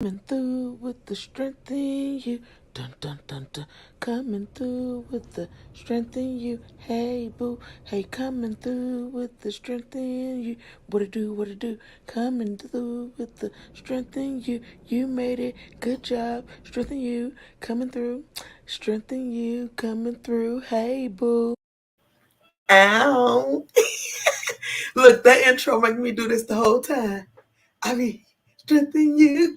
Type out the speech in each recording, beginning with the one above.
Coming through with the strength in you. Dun dun dun dun. Coming through with the strength in you. Hey boo. Hey, coming through with the strength in you. What it do, what it do. Coming through with the strength in you. You made it. Good job. Strength in you. Coming through. Strength in you. Coming through. Hey boo. Ow. Look, that intro make me do this the whole time. I mean, strength in you.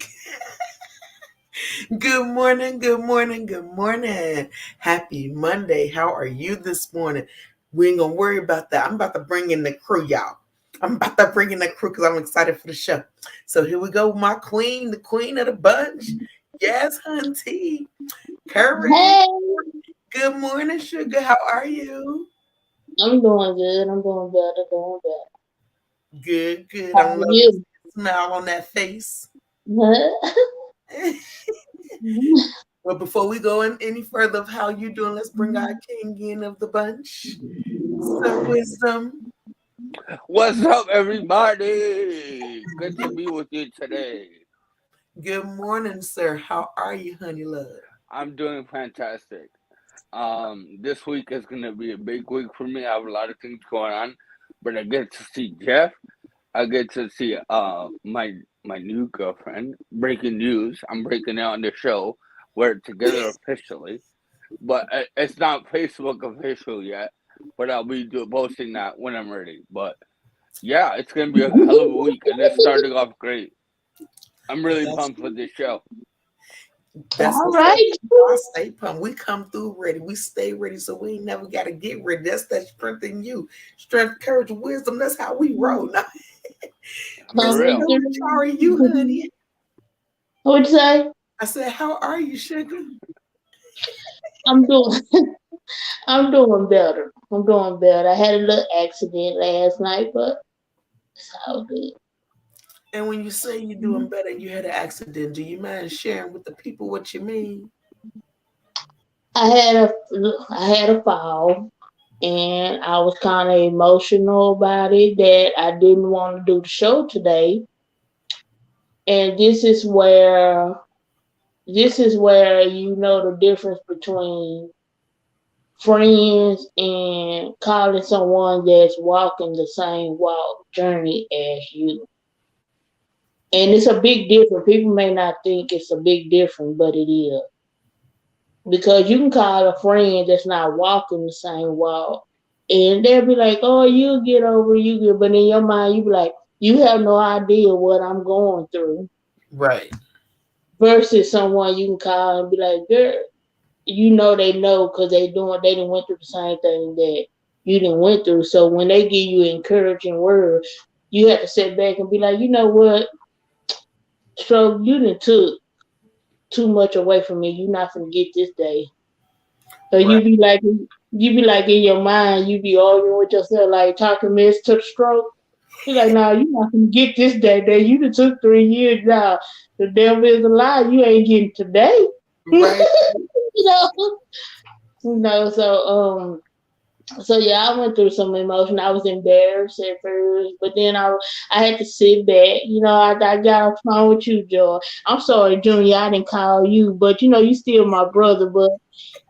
Good morning, good morning, good morning. Happy Monday. How are you this morning? We ain't gonna worry about that. I'm about to bring in the crew, y'all. I'm about to bring in the crew because I'm excited for the show. So here we go, my queen, the queen of the bunch. Yes, hunty. Courage. Hey, Good morning, sugar. How are you? I'm doing good. I'm doing better, doing better. Good, good. How I'm are loving you? the smile on that face. Well, before we go in any further of how you doing, let's bring our king in of the bunch. Sir Wisdom. What's up, everybody? Good to be with you today. Good morning, sir. How are you, honey love? I'm doing fantastic. This week is gonna be a big week for me. I have a lot of things going on, but I get to see Jeff. I get to see my new girlfriend. Breaking news! I'm breaking out on the show. We're together officially, but it's not Facebook official yet. But I'll be posting that when I'm ready. But yeah, it's gonna be a hell of a week, and it's starting off great. I'm really That's pumped for this show. that's All what's up. right. I stay pumped. We come through ready. We stay ready, so we ain't never gotta get ready. That's that strength in you. Strength, courage, wisdom. That's how we roll. Now, For Miss Coming real. Courage, how are you, through. honey? What'd you say? I said, how are you, sugar? I'm doing I'm doing better. I'm doing better. I had a little accident last night, but it's all good. And when you say you're doing better and you had an accident, do you mind sharing with the people what you mean? I had a I had a fall and I was kind of emotional about it that I didn't want to do the show today. And this is where you know the difference between friends and calling someone that's walking the same walk journey as you. And it's a big difference. People may not think it's a big difference, but it is. Because you can call a friend that's not walking the same walk and they'll be like, oh, you'll get over it, you get, but in your mind, you be like, you have no idea what I'm going through. Right. Versus someone you can call and be like, girl, you know because they didn't went through the same thing that you didn't went through. So when they give you encouraging words, you have to sit back and be like, you know what, so you didn't took too much away from me. You're not gonna get this day. So Right. you be like in your mind, you be arguing with yourself like talking mess to the stroke. You're like, nah, you're not gonna get this day. That you done took 3 years now. The devil is a lie. You ain't getting today. Right. you know. So yeah, I went through some emotion. I was embarrassed at first, but then I had to sit back. I got off the phone with you, Joy. I'm sorry, Junior, I didn't call you, but you still my brother. But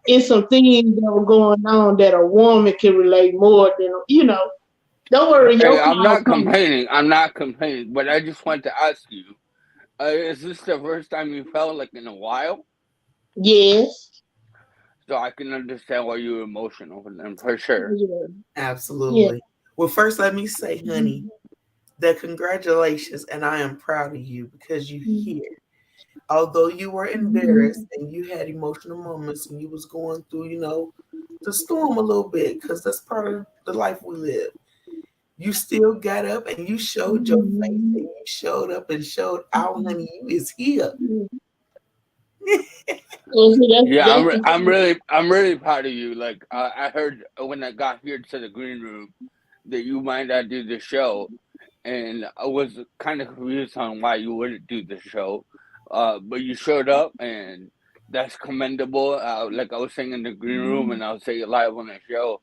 it's some things that were going on that a woman can relate more than. Don't worry, Hey, your I'm call not coming. complaining. I'm not complaining, but I just want to ask you: is this the first time you felt like in a while? Yes. So I can understand why you were emotional, and for sure. Yeah. Yeah. Absolutely. Well, first, let me say, honey, that congratulations, and I am proud of you because you here. Although you were embarrassed and you had emotional moments and you was going through, the storm a little bit, because that's part of the life we live. You still got up and you showed your face and you showed up and showed out, honey, you is here. Well, see, Yeah, that's the thing. I'm really proud of you. Like I heard when I got here to the green room that you might not do the show, and I was kind of confused on why you wouldn't do the show. But you showed up, and that's commendable. Like I was saying in the green room, and I'll say it live on the show.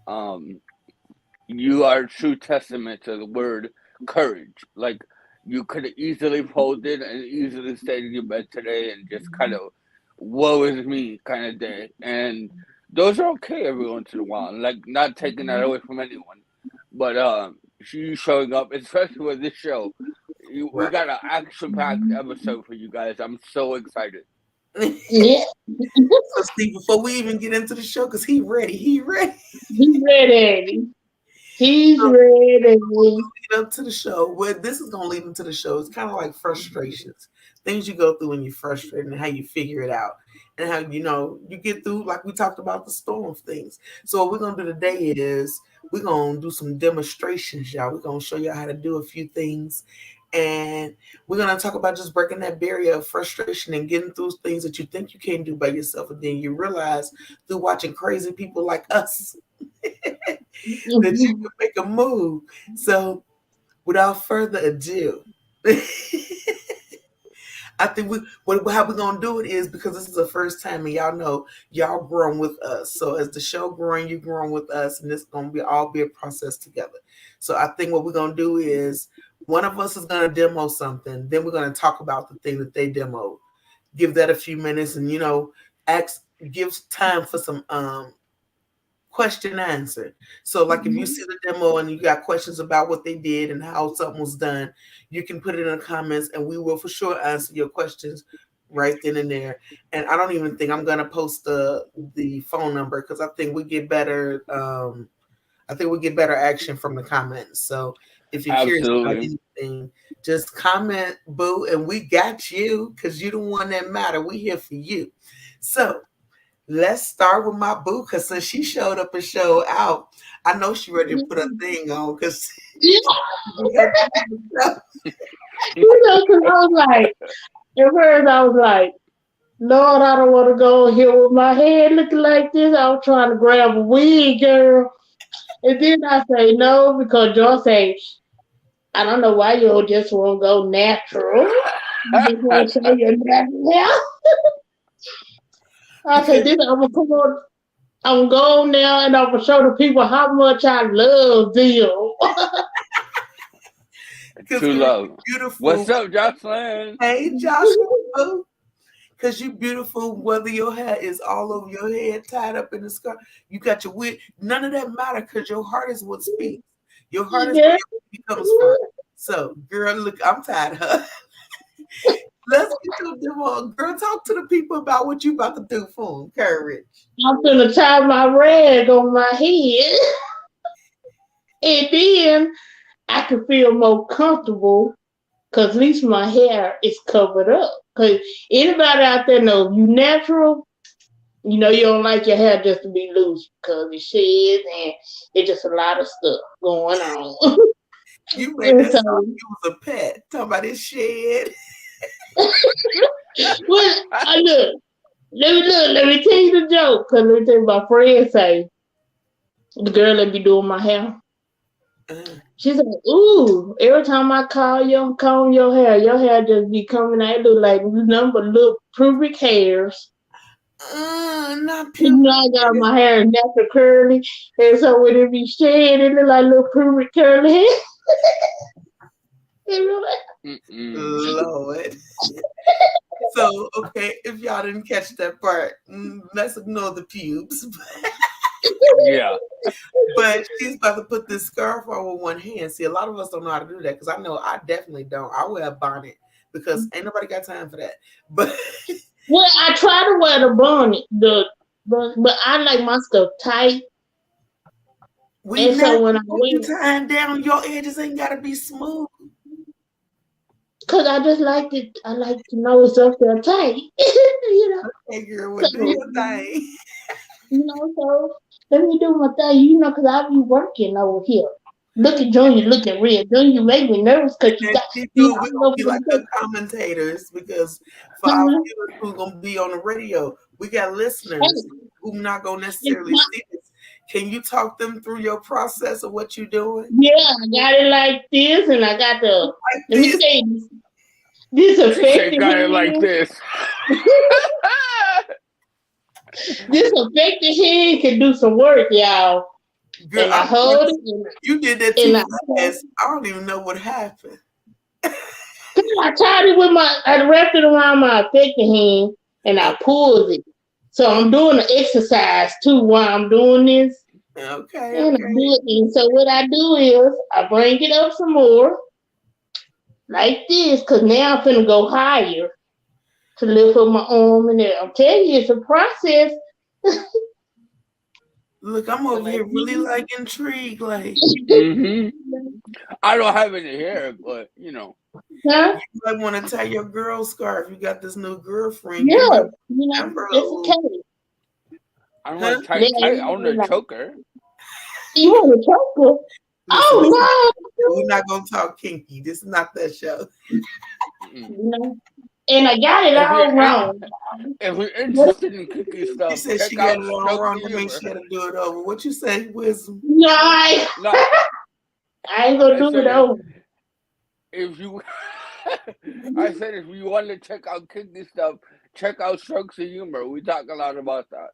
Um, you are a true testament to the word courage. Like you could have easily folded and easily stayed in your bed today and just kind of woe is me kind of day. And those are okay every once in a while. Like, not taking that away from anyone. But you showing up, especially with this show, we Right. got an action-packed episode for you guys. I'm so excited. Yeah, So Steve, before we even get into the show, because he ready. he's ready. He's So ready. lead up to the show. Well, this is gonna lead into the show. It's kind of like frustrations, things you go through when you're frustrated, and how you figure it out, and how you get through. Like we talked about the storm things. So what we're gonna do today is we're gonna do some demonstrations, y'all. We're gonna show y'all how to do a few things, and we're gonna talk about just breaking that barrier of frustration and getting through things that you think you can't do by yourself, and then you realize through watching crazy people like us that you can make a move. So without further ado, I think how we're gonna do it is because this is the first time, and y'all know y'all growing with us. So as the show growing, you growing with us, and it's gonna be a process together. So I think what we're gonna do is one of us is gonna demo something, then we're gonna talk about the thing that they demoed. Give that a few minutes, and ask give time for some question answer. So like if you see the demo and you got questions about what they did and how something was done, you can put it in the comments and we will for sure answer your questions right then and there. And I don't even think I'm gonna post the phone number because I think we get better action from the comments. So if you're curious about Absolutely. anything, just comment, boo, and we got you because you're the one that matter. We here for you. So let's start with my boo, because since she showed up and showed out, I know she ready to put her thing on because Yeah, yeah, you know, 'cause I was like, at first I was like, Lord, I don't want to go here with my head looking like this. I was trying to grab a wig, girl. And then I say no because Joy say, I don't know why you just won't go natural. You just want to show your natural hair. I said, because this I'm gonna come on. I'm going now and I'm gonna show the people how much I love them. True you're love. What's beautiful. up, Jocelyn? Hey, Joshua, boo. Because you beautiful, whether your hair is all over your head, tied up in the scarf, you got your wig. None of that matter because your heart is what speaks. Your heart is where Yeah. your baby comes from. So, girl, look, I'm tired of her. Let's get to a demo. Girl, talk to the people about what you about to do for them. Courage. I'm gonna tie my rag on my head, and then I can feel more comfortable because at least my hair is covered up. Because anybody out there know you natural, you know you don't like your hair just to be loose because it sheds and it's just a lot of stuff going on. You made And that so, sound like you was a pet. Talking about this shed. well, I let me tell you the joke. Because let me tell you, my friend say the girl that be doing my hair. Uh, She said, "Ooh, every time I comb your hair just be coming out. It look like number little pubic hairs. not You puberty. know, I got my hair natural curly, and so when it be shed, it look like little pubic curly hair." You know that? Mm-mm. Lord. So, okay, if y'all didn't catch that part, let's ignore the pubes. Yeah. But she's about to put this scarf on with one hand. See, a lot of us don't know how to do that because I know I definitely don't. I wear a bonnet because ain't nobody got time for that. But Well, I try to wear the bonnet, but I like my stuff tight, we and so when I natural. wear You it, tying down your edges ain't gotta be smooth. cause I just like it. I like to know it's up there tight, you know. Hey girl, well do So your thing. so let me do my thing, you know, cause I be working over here. Look at Junior looking real. Junior make me nervous because you And got she you do, we're all gonna over be like the the commentators because for our place. viewers who's gonna be on the radio, we got listeners Hey, who not gonna it's necessarily not, see this. Can you talk them through your process of what you're doing? yeah, I got it like this, and I got the. Like Let me this. tell you, this She said affected got it like hand. this. This affected hand can do some work, y'all. Girl, And I I'm hold like, it, you did that too and I fast. I don't even know what happened. I tied it with I wrapped it around my affected hand and I pulled it. So I'm doing the exercise too while I'm doing this. Okay, And I okay. do it. And so what I do is I bring it up some more like this, cause now I'm finna go higher to lift up my arm and there. I'm telling you, it's a process. Look, I'm So over like, here really like intrigued. Like, Mm-hmm. I don't have any hair, but you know. huh? you might want to tie your girl scarf. You got this new girlfriend. You Yeah, might have her a it's little, okay. I don't huh? want to tie Now, it tight. I want to like, choke her. you want to choke her? Listen, this is Oh we're not gonna talk kinky. This is not that show. Mm-mm. no! And I got it If you're all wrong. if you're But interested in kooky She stuff, said she check got out it all Stroke wrong. the That means Humor. she had to do it over. What you say, wisdom? no, No, I ain't gonna I do it said over. if you, I said if you want to check out kinky stuff, check out Strokes of Humor. We talk a lot about that.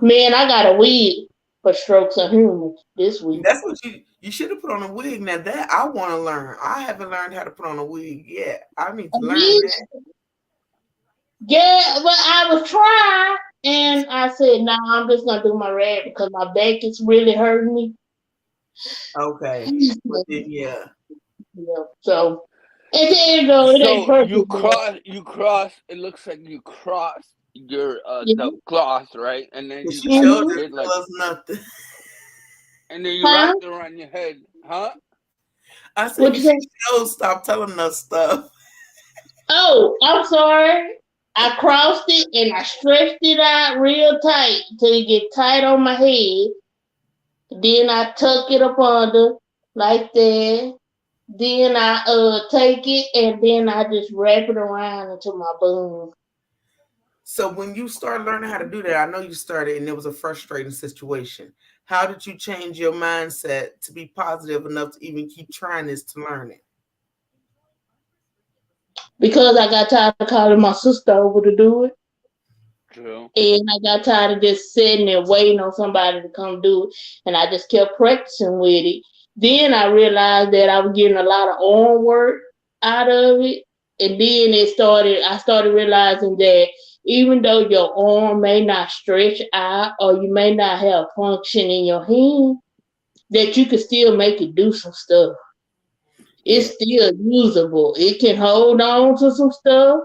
Man, I got a wig for strokes of humor this week. That's what you should have put on a wig. Now that I want to learn. I haven't learned how to put on a wig yet. I need A to learn wig? that. Yeah, but I was trying, and I said, "No, nah, I'm just gonna do my red because my back is really hurting me." Okay. But then yeah. Yeah, so, and there you go. It ain't So perfect, but you cross. It looks like you cross your yeah. the cloth, right, and then And you she kind sure of Mm-hmm. did didn't like, tell us nothing. and then you Huh? wrapped it around your head, huh? I said, What and you she say? sure stopped telling us stuff. Oh, I'm sorry. I crossed it and I stretched it out real tight till it get tight on my head. Then I tuck it up under like that. Then I take it and then I just wrap it around into my bun. So when you started learning how to do that, I know you started and it was a frustrating situation. How did you change your mindset to be positive enough to even keep trying this to learn it? Because I got tired of calling my sister over to do it. True. And I got tired of just sitting there waiting on somebody to come do it. And I just kept practicing with it. Then I realized that I was getting a lot of arm work out of it. And then I started realizing that even though your arm may not stretch out or you may not have function in your hand, that you can still make it do some stuff. Yeah. It's still usable. It can hold on to some stuff.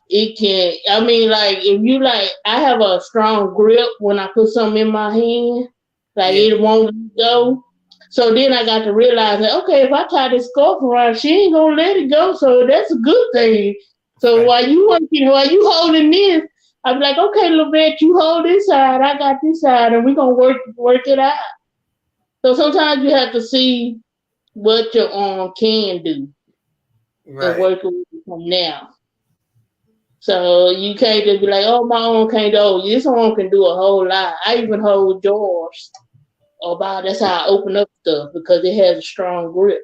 It can, I mean, like, if you like, I have a strong grip when I put something in my hand, like, Yeah. it won't go. So then I got to realize that, okay, if I tie this scarf around, she ain't gonna let it go. So that's a good thing. So Right. while you holding this, I'm like, okay, little bit, you hold this side, I got this side, and we're gonna work it out. So sometimes you have to see what your arm can do and Right. work it from now. So you can't just be like, oh, my arm can't do. Oh, this arm can do a whole lot. I even hold jars. Oh, wow, that's how I open up stuff because it has a strong grip.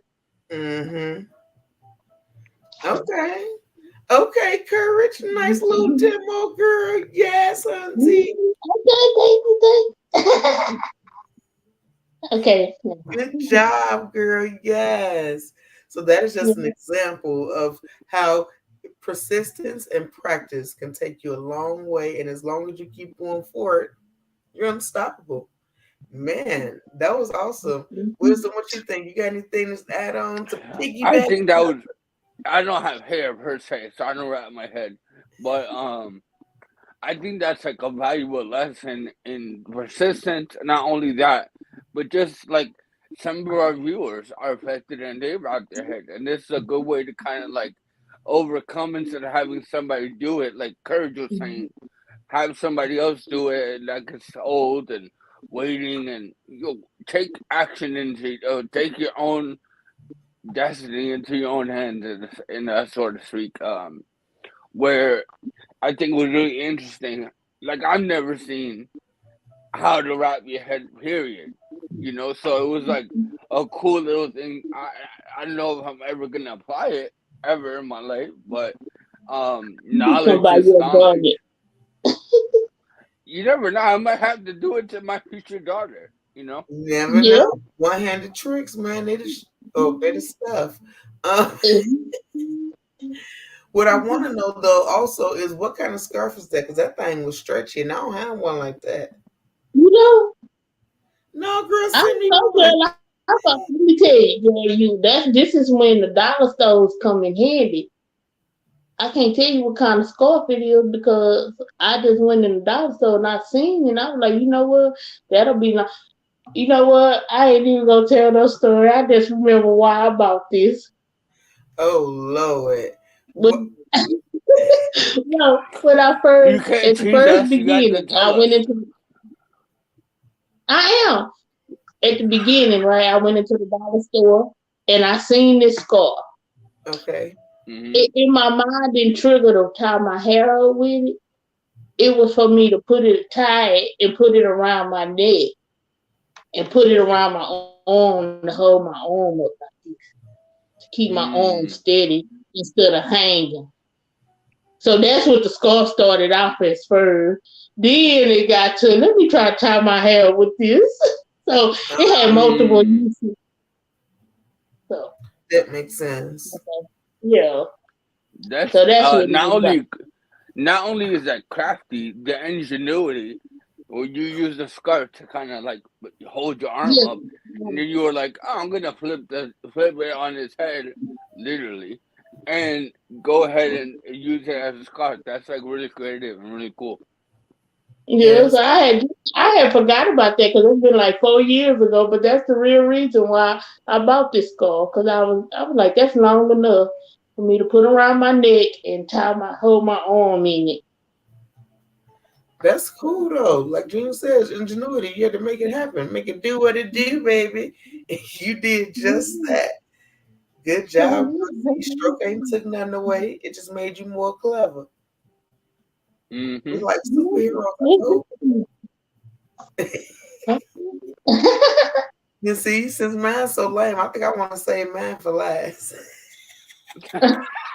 Mm-hmm. Okay. Okay, courage. Nice little demo, girl. Yes, auntie. Okay, thank you, thank you. Okay. Good job, girl. Yes. So that is just an example of how persistence and practice can take you a long way. And as long as you keep going forward, you're unstoppable. Man, that was awesome. Wisdom, what you think? You got anything to add on to I piggyback? think that was. I don't have hair per se, so I don't wrap my head. But I think that's like a valuable lesson in persistence. Not only that, but just like some of our viewers are affected and they wrap their head, and this is a good way to kind of like overcome instead of having somebody do it. Like Courage was saying, have somebody else do it, and that gets old and waiting, and take action into take your own destiny into your own hands, in that sort of speak. Where I think was really interesting. Like I've never seen how to wrap your head. Period. So it was like a cool little thing. I don't know if I'm ever gonna apply it ever in my life, but knowledge Somebody is else done knowledge. it. You never know. I might have to do it to my future daughter. Never Yeah. know. One-handed tricks, man. They just Okay, the stuff. Um, Mhm. what I want to know though also is what kind of scarf is that? Because that thing was stretchy, and I don't have one like that. You know, No, girl, I send don't me know, one. girl. Let me tell you, girl, this is when the dollar stores come in handy. I can't tell you what kind of scarf it is because I just went in the dollar store and I seen it and I was like, you know what? That'll be like, you know what? I ain't even gonna tell no story. I just remember why I bought this. Oh Lord, what? When no, when I You first can't at the tease first us. You got to beginning, tell us. I am at the beginning, right? I went into the dollar store and I seen this scarf. Okay. Hmm. In my mind didn't trigger to tie my hair up with it. It was for me to tie it and put it around my neck and put it around my arm to hold my arm up like this, to keep my arm Mm. steady instead of hanging. So that's what the scarf started off as first. Then it got to let me try to tie my hair with this. So it had multiple Mm. uses. So That makes sense. okay. Yeah. That's So that's what it was about. not only is that crafty, the ingenuity when you use the scarf to kind of like hold your arm Yeah. up, and then you were like, "Oh, I'm gonna flip it on his head, literally, and go ahead and use it as a scarf." That's like really creative and really cool. Yes, Yes, I had forgot about that because it's been like 4 years ago. But that's the real reason why I bought this scarf because I was like that's long enough for me to put around my neck and hold my arm in it. that's cool though. Like June says, ingenuity. You had to make it happen, make it do what it do, baby. And you did just that. Good job. See, stroke ain't took nothing away. It just made you more clever. We Hmm. like superheroes. I told you. See, since mine's so lame, I think I want to save mine for last. But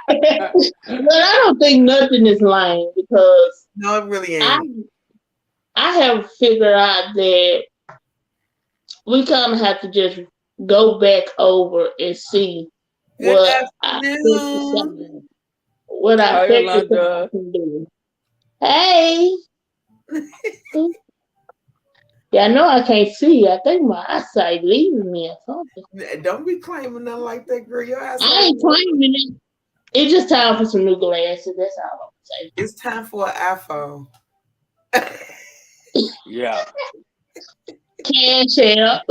I don't think nothing is lame because No, it really I ain't. I have figured out that we kind of have to just go back over and see Good what I think afternoon. something what I Hi, think that somebody Yolanda. can do. Hey, yeah, I know I can't see. I think my eyesight leaving me or something. Don't be claiming nothing like that, girl. Your I eyesight ain't ain't working. claiming it. It's just time for some new glasses. That's all I'm It's time for an iPhone. Yeah. saying. Cash out.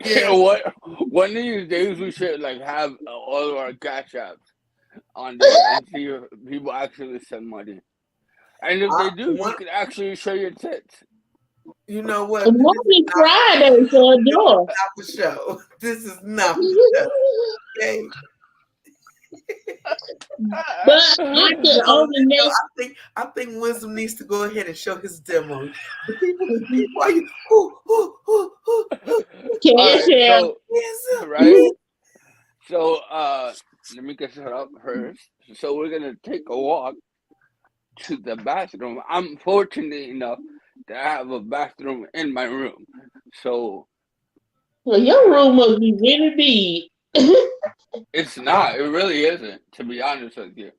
You know Yes, what? One of these days we should like have all of our cash apps on there and see if people actually send money. And if they do, you one. can actually show your tits. You know what? This One is is not. Friday for a This is door. not for show. This is not for show. Okay. But I can No, only no. make I think Wisdom needs to go ahead and show his demo. The people are you? Who? All cash right, out. so Wisdom. right, so let me get set up first. So we're gonna take a walk to the bathroom. I'm fortunate enough to have a bathroom in my room, so Well, your I room must be really big. it's not. It really isn't, to be honest with you.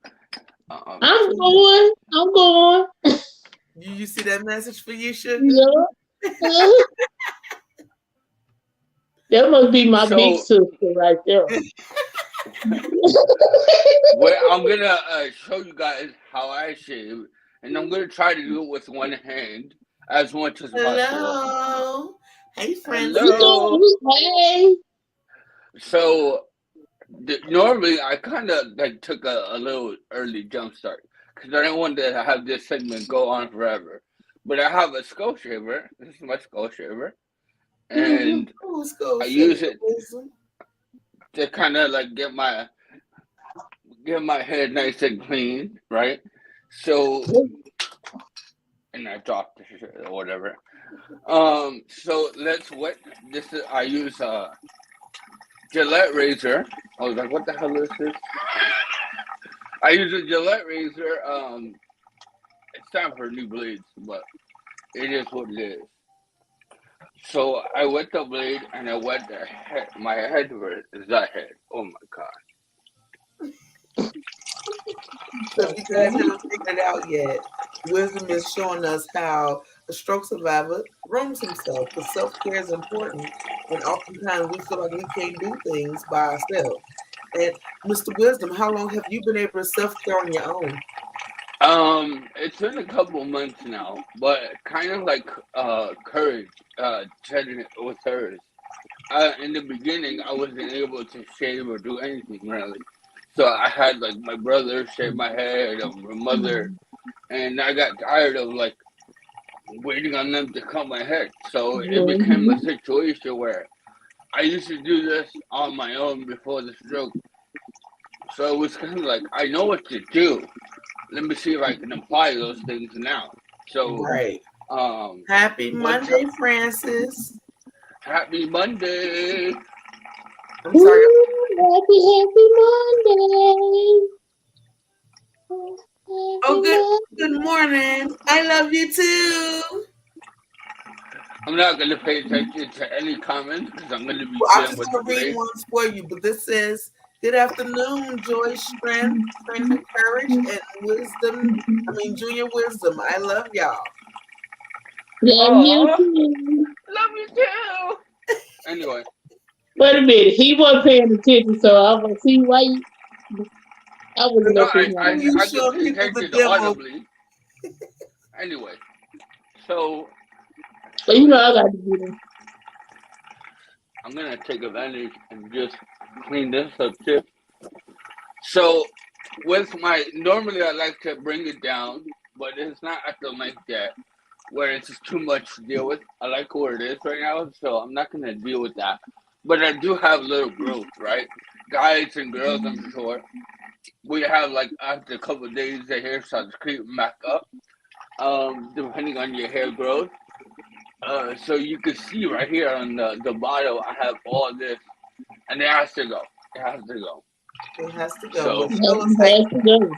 I'm So going. I'm going. You see that message for you, sugar? Yeah. That must be my big so sister right there. what I'm gonna show you guys how I shave, and I'm gonna try to do it with one hand as much as possible. Hello. Hey, You Francis. Hello. doing hey? So normally I kind of like took a little early jump start because I didn't want to have this segment go on forever. But I have a skull shaver. This is my skull shaver, and Who's go I share use it Wisdom? to kind of like get my head nice and clean, right? So and I dropped the shit or whatever. So let's wet. This is I use a Gillette razor. I was like, what the hell is this? I use a Gillette razor. It's time for new blades, but it is what it is. So I wet the blade and I wet my head with the head. Oh my god. So if you guys haven't figured it out yet, wisdom is showing us how a stroke survivor grooms himself because self-care is important. And oftentimes we feel like we can't do things by ourselves. And Mr. Wisdom, how long have you been able to self-care on your own? It's been a couple months now, but kind of like courage, treading it with hers. In the beginning, I wasn't able to shave or do anything really. So I had like my brother shave my head, or my mother, and I got tired of like waiting on them to cut my head. So it became a situation where I used to do this on my own before the stroke. So it was kind of like I know what to do. Let me see if I can apply those things now. So, Right. um, Happy what's Monday, Francis. happy Monday? I'm sorry. Happy, happy Monday. Oh, Happy good morning. I love you too. I'm not gonna pay attention to any comments because I'm gonna be Well, I'm sitting just with the going to read blade. ones for you, but this says, good afternoon, joy, strength, and courage, and wisdom. I mean, junior wisdom. I love y'all. Love you Oh, too. love you too. Anyway, Wait a minute, he wasn't paying attention, so I was see why I was no, looking When at you I can show pay people the attention demo, audibly. Anyway, so but you know I got to get him. I'm gonna take advantage and just clean this up too. So with my normally I like to bring it down, but it's not at the length yet where it's just too much to deal with. I like where it is right now, so I'm not gonna deal with that. But I do have little growth, right? Guys and girls, I'm sure. We have like after a couple of days the hair starts creeping back up. Depending on your hair growth. So you can see right here on the bottom I have all this and it has to go. It has to go. it has to go. But So show us how. Has to go.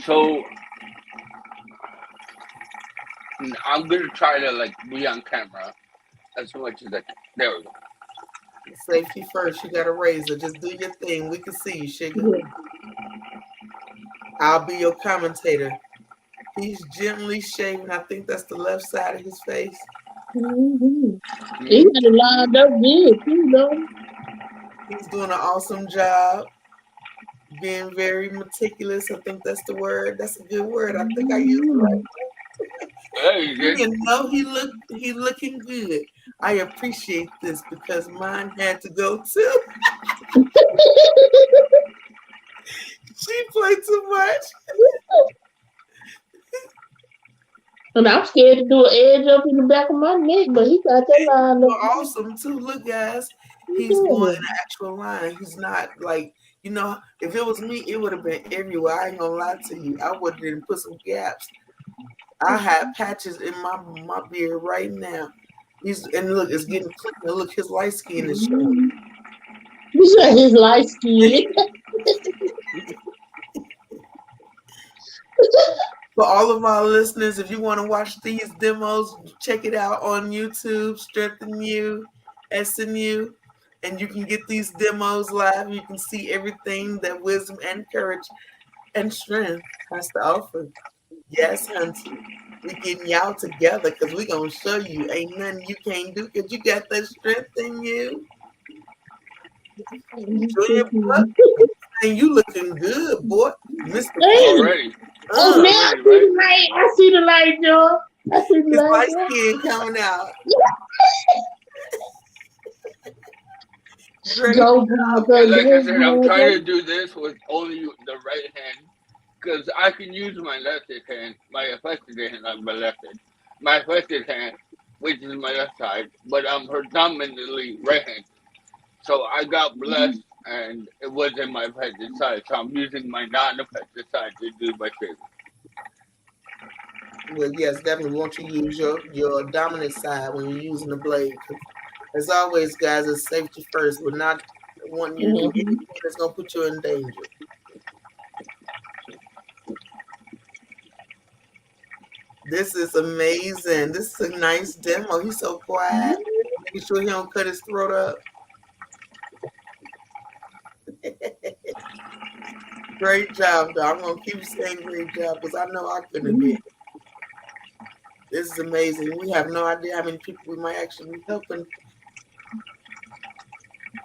so I'm gonna try to like be on camera as much as I can. There we go. Safety first. You got a razor. Just do your thing. We can see you, sugar. Yeah. I'll be your commentator. He's gently shaving. I think that's the left side of his face. Mm-hmm. He Hmm. got it lined up good too, though. He's doing an awesome job. Being very meticulous. I think that's the word. That's a good word. I think I used it Mm-hmm. right. There you go. You know he looking good. I appreciate this because mine had to go too. She played too much. And I'm scared to do an edge up in the back of my neck, but he got that lined up. Well, awesome too. Look, guys, he's going Good. in an actual line. He's not like if it was me, it would have been everywhere. I ain't gonna lie to you. I would have put some gaps. I have patches in my beard right now. He's and look, it's getting cleaner. Look, his light skin is showing. You said his light skin. For all of our listeners, if you want to watch these demos, check it out on YouTube, Strengthen You, SNU, and you can get these demos live. You can see everything that wisdom and courage and strength has to offer. Yes, Hunty. We getting y'all together because we gonna show you ain't nothing you can't do because you got that strength in you. Junior Buck, and you looking good, boy. Mr. P. Hey, Already, oh now I already, see right? the light. I see the light, Joe. I see the His light, light Joe. skin coming out. Great. Go, Blanca. And like I Go, said, I'm trying Blanca. to do this with only the right hand because I can use my left hand, my affected hand on my left hand, my affected hand, which is my left side, but I'm predominantly right hand. So I got blessed, and it wasn't my affected side, so I'm using my non-affected side to do my shaving. Well, yes, definitely. Want you use your dominant side when you're using the blade? 'Cause as always, guys, it's safety first. We're not wanting you to do Mm-hmm. anything that's gonna put you in danger. This is amazing. This is a nice demo. He's so quiet, making sure he don't cut his throat up. Great job, though. I'm gonna keep saying great job because I know I couldn't have did it. This is amazing. We have no idea how many people we might actually be helping.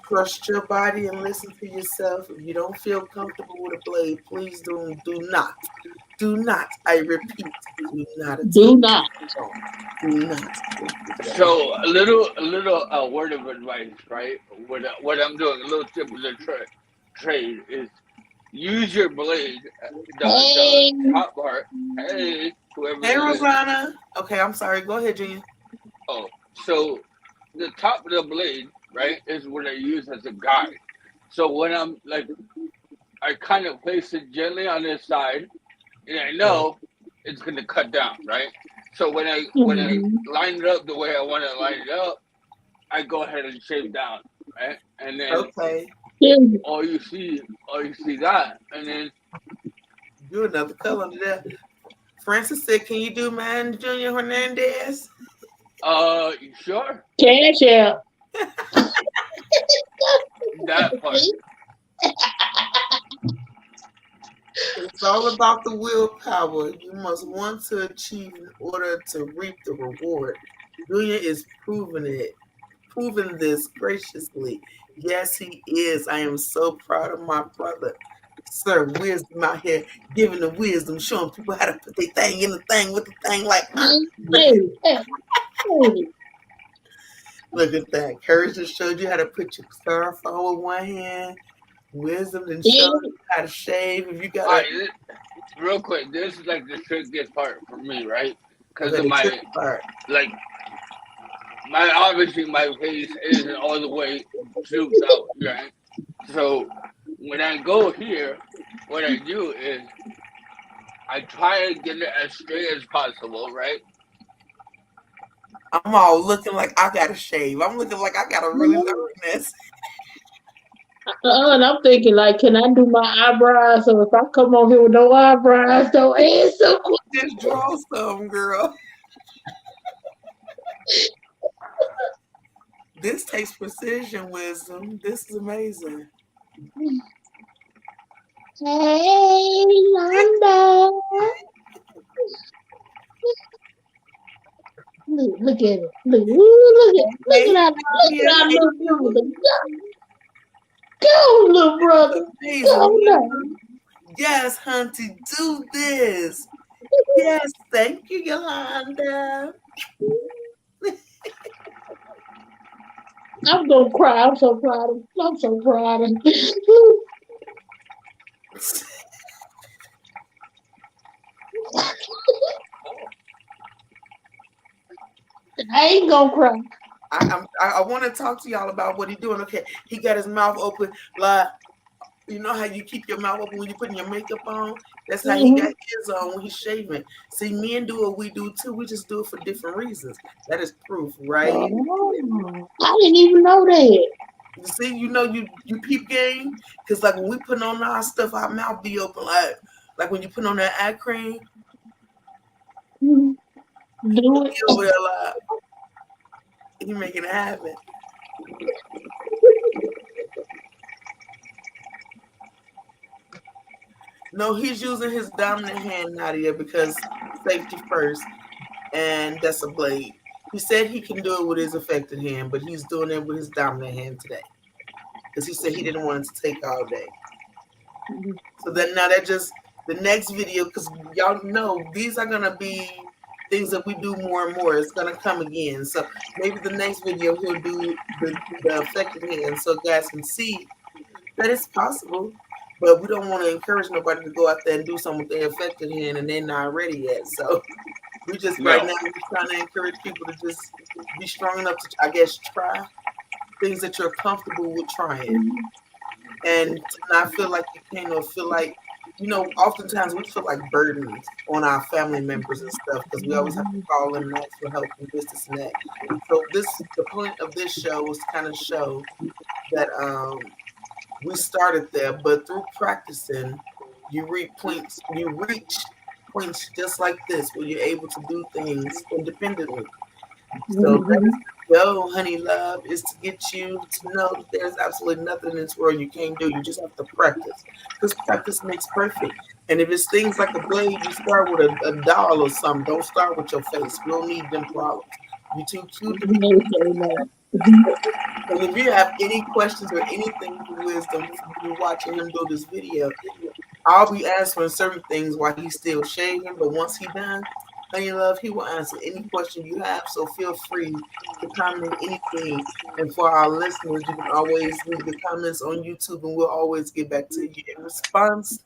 Trust your body and listen to yourself. If you don't feel comfortable with a blade, please do not, I repeat, do not Do attempt. not. Do not. So a little word of advice, right? What I'm doing, a little tip of the trade is use your blade, the Hey. top part. Hey, whoever Hey, that is. Rosanna. Okay, I'm sorry. Go ahead, Junior. Oh, so the top of the blade, right, is what I use as a guide. So when I'm like, I kind of place it gently on this side, and I Okay. know it's gonna cut down, right? So when I Mhm. line it up the way I want to line it up, I go ahead and shave down, right? And then Okay. Yeah. all you see that, and then Do another color to that. Francis said, "Can you do mine, Junior Hernandez?" sure, Cash out. that part. It's all about the willpower you must want to achieve in order to reap the reward. Junior is proving this graciously. Yes, he is. I am so proud of my brother. Sir, wisdom out here giving the wisdom, showing people how to put their thing in the thing with the thing like, look Hey, at hey, hey. look at that. Courage just showed you how to put your styrofoam with one hand. Wisdom then showed Yeah. you how to shave. If you All gotta right, real quick, this is like the trickiest part for me, right? Because okay, of the trick my part. like my obviously my face isn't all the way drooped out, right? So when I go here, what I do is I try to get it as straight as possible, right? I'm all looking like I gotta shave. I'm looking like I gotta really learn this. And I'm thinking, like, can I do my eyebrows? So if I come on here with no eyebrows, don't answer. Just draw some, girl. This takes precision, wisdom. This is amazing. Hey, Londa. Look at it. Look Hey, at Nadia, our hey, little you. brother. Go, little This is brother. amazing, Go now. wisdom. Yes, Hunty, do this. Yes, thank you, Yolanda. I'm gonna cry. I'm so proud of. I'm so proud of. I ain't gonna cry. I want to talk to y'all about what he's doing. Okay, he got his mouth open, like you know how you keep your mouth open when you're putting your makeup on. That's how he got Mm-hmm. his on when he's shaving. See, men do what we do too. We just do it for different reasons. That is proof, right? Oh, I didn't even know that. You see, you peep game because like when we put on our stuff, our mouth be open like when you put on that eye cream, Mhm. Do he it. over there like he making it happen. No, he's using his dominant hand, Nadia, because safety first, and that's a blade. He said he can do it with his affected hand, but he's doing it with his dominant hand today because he said he didn't want it to take all day. So then now that just the next video, because y'all know these are gonna be things that we do more and more. It's gonna come again. So maybe the next video he'll do the affected hand so guys can see that it's possible. But we don't want to encourage nobody to go out there and do something with their affected hand and they're not ready yet. So we just right No, now we're trying to encourage people to just be strong enough to I guess try things that you're comfortable with trying and to not feel like you can't or feel like oftentimes we feel like burdens on our family members and stuff because we always have to call them and ask for help and this and that. So the point of this show was to kind of show that we started there, but through practicing, you reach points just like this where you're able to do things independently. So let's Mhm. go, honey love, is to get you to know that there's absolutely nothing in this world you can't do. You just have to practice because practice makes perfect. And if it's things like a blade, you start with a doll or something. Don't start with your face. We don't need them problems. You too cute to be. Amen. Mhm. And if you have any questions or anything for wisdom from you watching him do this video, I'll be answering certain things while he's still shaving, but once he's done, honey love, he will answer any question you have. So feel free to comment anything. And for our listeners, you can always leave your comments on YouTube, and we'll always get back to you in response.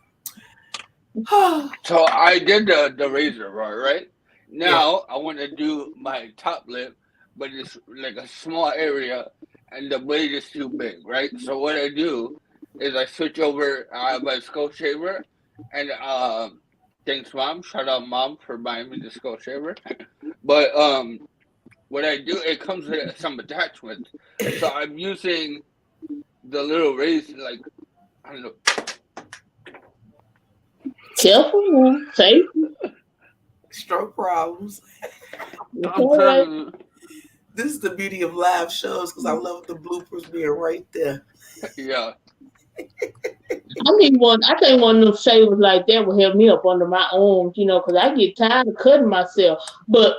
So I did the razor bar, right? Yeah, Now I want to do my top lip, but it's like a small area, and the blade is too big, right? So what I do is I switch over my skull shaver, and thanks mom, shout out mom for buying me the skull shaver. But what I do, it comes with some attachments, so I'm using the little razor, like I don't know. Careful now. Safety. stroke problems. It's I'm all right. telling you, This is the beauty of live shows because I love the bloopers being right there. yeah. I think one of them shavers like that would help me up under my arms, because I get tired of cutting myself. But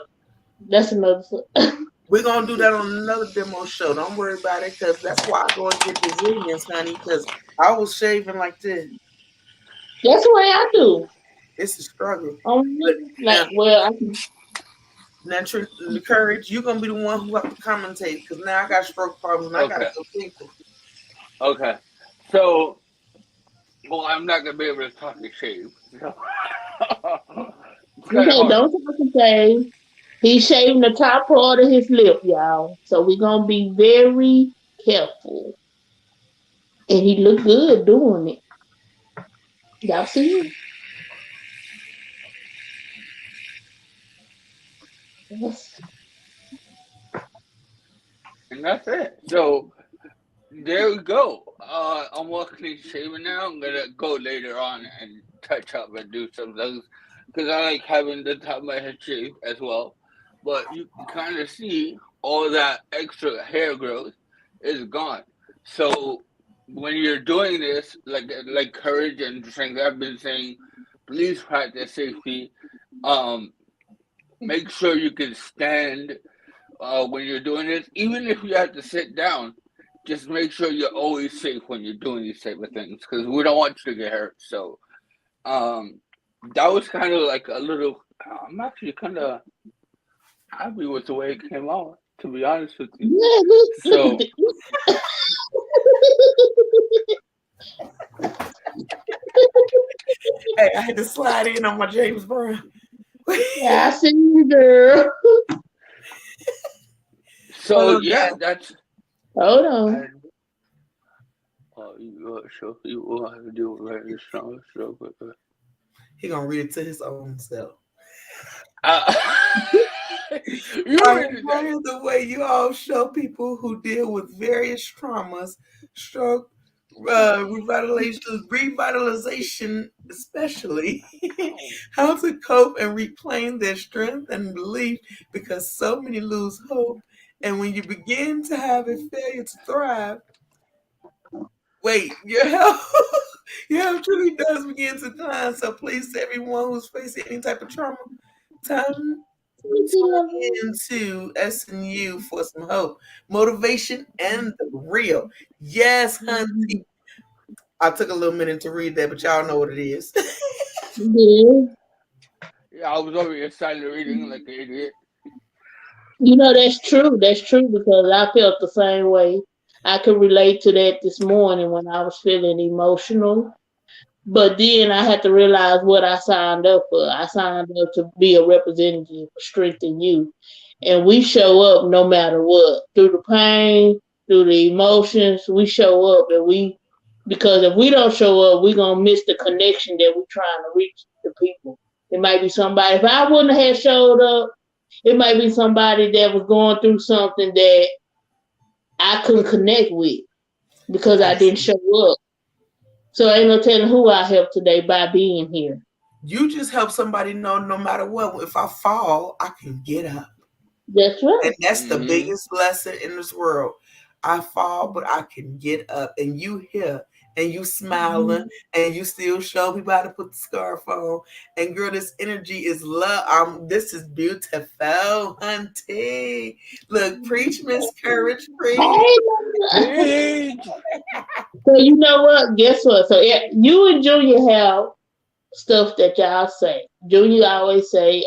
that's another. We're gonna do that on another demo show. Don't worry about it, because that's why I go and get Brazilians, honey. Because I was shaving like this. That's the way I do. It's a struggle. But Like, now, well, I can. the courage, you're gonna be the one who have to commentate because now I got stroke problems and I gotta Okay, go thinking. okay. So, well, I'm not gonna be able to talk to shave. So. It's kind of Okay, hard. don't talk to shave. He's shaving the top part of his lip, y'all. So we're gonna be very careful. And he looked good doing it. Y'all see him? Yes. And that's it. So there we go. I'm walking shaving now. I'm gonna go later on and touch up and do some things because I like having the top of my head shaved as well. But you can kind of see all that extra hair growth is gone. So when you're doing this, like courage and strength, I've been saying, please practice safety. Um, make sure you can stand when you're doing this, even if you have to sit down, just make sure you're always safe when you're doing these type of things because we don't want you to get hurt. So, um, that was kind of like a little. I'm actually kind of happy with the way it came out, to be honest with you. Yeah, look at So, this. Hey, I had to slide in on my James Brown. Yeah, I see you, girl. Hold so on, yeah, guys. that's. Hold on. And you so you will have to do it very strong. So, He gonna read it to his own self. uh, you I read it that. admire the way you all show people who deal with various traumas, stroke, revitalization, especially, how to cope and reclaim their strength and belief because so many lose hope. And when you begin to have a failure to thrive, wait, your health, your health truly does begin to decline. So please, to everyone who's facing any type of trauma, time into SNU for some hope, motivation, and the real. Yes, honey. I took a little minute to read that, but y'all know what it is. Yeah. Yeah, I was over here silent reading like an idiot. That's true. That's true because I felt the same way. I could relate to that this morning when I was feeling emotional. But then I had to realize what I signed up for. I signed up to be a representative for strength and youth. And we show up no matter what. Through the pain, through the emotions, we show up because if we don't show up, we're gonna miss the connection that we're trying to reach the people. It might be somebody, if I wouldn't have showed up, it might be somebody that was going through something that I couldn't connect with because I I didn't see. show up. So ain't no telling who I helped today by being here. You just help somebody know no matter what, if I fall, I can get up. That's right. And that's the Mm-hmm. biggest lesson in this world. I fall, but I can get up. And you here and you smiling and you still show people how to put the scarf on. And girl, this energy is love. This is beautiful, hunty. Look, preach, Miss Courage, preach. Hey, Preach. so you know what? Guess what? So yeah, you and Junior have stuff that y'all say. Junior always say,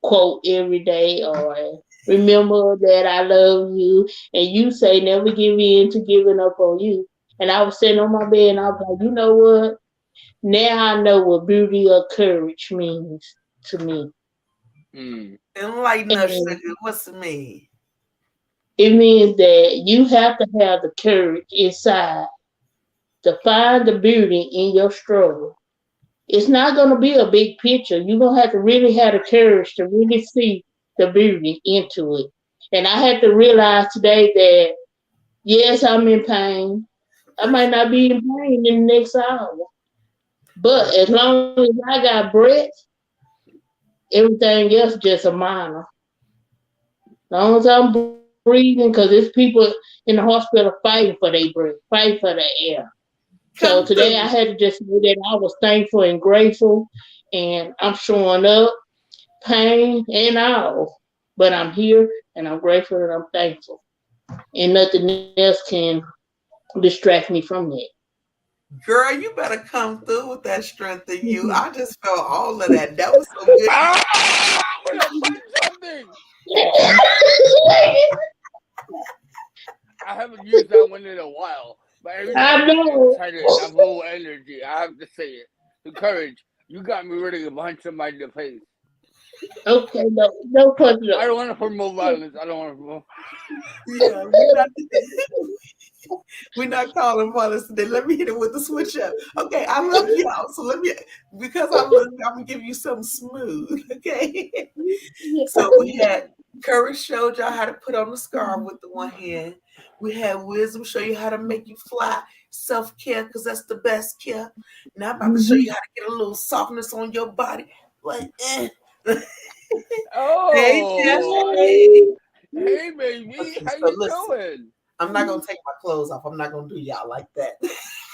quote every day, or remember that I love you. And you say, never give in to giving up on you. And I was sitting on my bed and I was like, you know what? Now I know what beauty or courage means to me. Mm. Enlighten us, And sugar. What's it mean? it means that you have to have the courage inside to find the beauty in your struggle. It's not going to be a big picture. You're going to have to really have the courage to really see the beauty into it. And I had to realize today that, yes, I'm in pain. I might not be in pain in the next hour. But as long as I got breath, everything else just a minor. As long as I'm breathing, because there's people in the hospital fighting for their breath, fighting for the air. So Come today I through. had to just say that I was thankful and grateful, and I'm showing up, pain and all. But I'm here and I'm grateful and I'm thankful. And nothing else can distract me from that. Girl, you better come through with that strength in you. I just felt all of that. That was so good. Ah! I'm gonna punch something. I haven't used that one in a while, but every time I I get know. excited, I'm full of energy. I have to say it. The courage. You got me ready to punch somebody in the face. Okay, no, no punch I up. don't want to promote violence. I don't want to promote. Yeah, we're not calling violence today. Let me hit it with the switch up. Okay, I love y'all. So let me, because I love you, I'm gonna give you something smooth. Okay. So we had Courage showed y'all how to put on the scarf with the one hand. We had Wisdom show you how to make you fly. Self care, because that's the best care. Now I'm about to show you how to get a little softness on your body. Like, eh. Hey, Jeff. Oh, Hey. hey, baby, Okay, how so you listen. doing? I'm not gonna take my clothes off. I'm not gonna do y'all like that.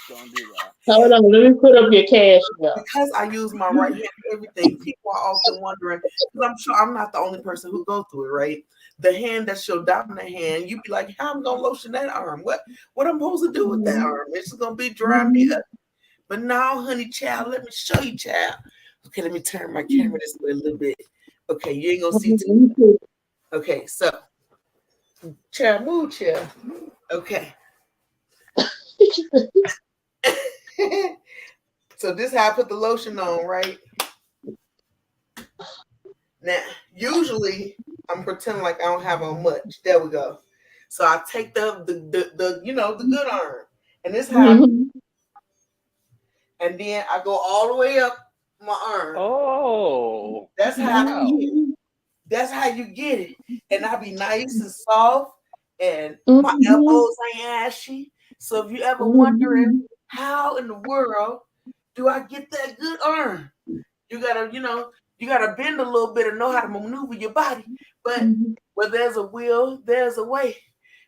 Don't do that. Hold on, let me put up your cash now. Because I use my right hand for everything, people are often wondering, because I'm sure I'm not the only person who go through it, right? The hand that's your dominant hand, you be like, how I'm gonna lotion that arm? What I'm supposed to do with that arm? It's just gonna be drying me up. But now, honey child, let me show you, child. Okay, let me turn my camera this way a little bit. Okay, you ain't gonna see too much. Okay, so child, move, child. Okay. So this is how I put the lotion on, right? Now, usually I'm pretending like I don't have on much. There we go. So I take the good arm, and this how, and then I go all the way up my arm. Oh, That's how I wow. get it. That's how you get it. And I be nice and soft, and my elbows ain't ashy. So if you ever wondering how in the world do I get that good arm, you gotta bend a little bit and know how to maneuver your body. But where there's a will, there's a way.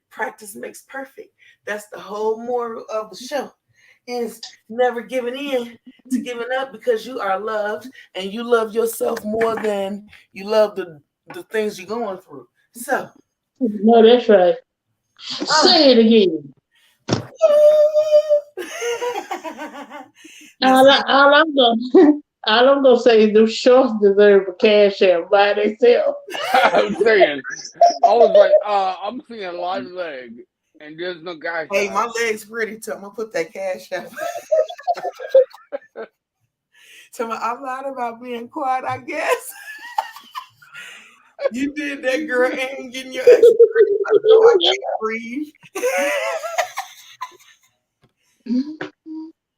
Practice makes perfect. That's the whole moral of the show. Is never giving in to giving up, because you are loved and you love yourself more than you love the things you're going through. So, No, that's right. uh, Say it again. now see, All I'm gonna, all I'm gonna say is them shorts deserve a cash out by themselves. I'm saying, I was like, I'm seeing a lot of leg, and there's no guy hey, shot. my legs pretty, so I'm gonna put that cash up. So I'm not about being quiet, I guess. You did that, girl, and getting your extra credit. I know I can't breathe.